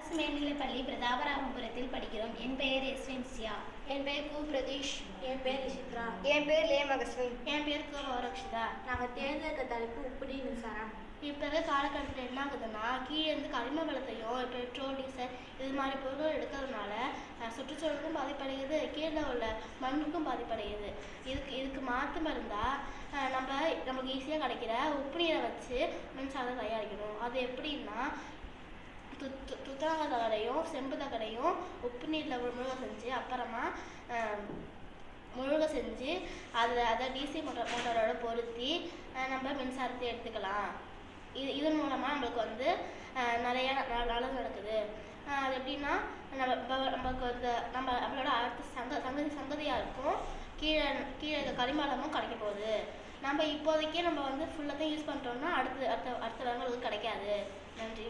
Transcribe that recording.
அரசு மேல்நிலைப்பள்ளி பிரதாபராமபுரத்தில் படிக்கிறோம். என் பெயர் எஸ்வென்சியா. என் பெயர் கு பிரதீஷ். என் பெயர் நிஷித்ரா. என் பெயர் லே மகஸ்வின். என் பேர் கு கௌரக்ஷிதா. நாங்கள் தேர்ந்தெடுக்க தலைப்பு உப்புடி மின்சாரம். இப்போ இருக்க காலகட்டத்தில் என்ன ஆகுதுன்னா, கீழே இருந்து கரிம வளத்தையும் பெட்ரோல் டீசல் இது மாதிரி பொருட்கள் எடுக்கிறதுனால சுற்றுச்சூழலுக்கும் பாதிப்படைகிறது, கீழே உள்ள மண்ணுக்கும் பாதிப்படைகிறது. இதுக்கு மாற்று மருந்தாக நமக்கு ஈஸியாக கிடைக்கிற உப்பு நீரை வச்சு மின்சாரம் தயாரிக்கணும். அது எப்படின்னா, துத்தநாக தகடையும் செம்பு தகடையும் உப்பு நீரில் முழுக செஞ்சு அப்புறமா அதை டிசி மோட்டரோட பொருத்தி நம்ம மின்சாரத்தை எடுத்துக்கலாம். இதன் மூலமாக நம்மளுக்கு நிறைய நல்லது நடக்குது. அது எப்படின்னா, நமக்கு நம்மளோட அடுத்த சங்கதியாக இருக்கும். கீழே கரிமலமும் கிடைக்க போகுது. நம்ம இப்போதைக்கே ஃபுல்லாத்தையும் யூஸ் பண்ணிட்டோம்னா அடுத்த வருங்களுக்கு கிடைக்காது. நன்றி.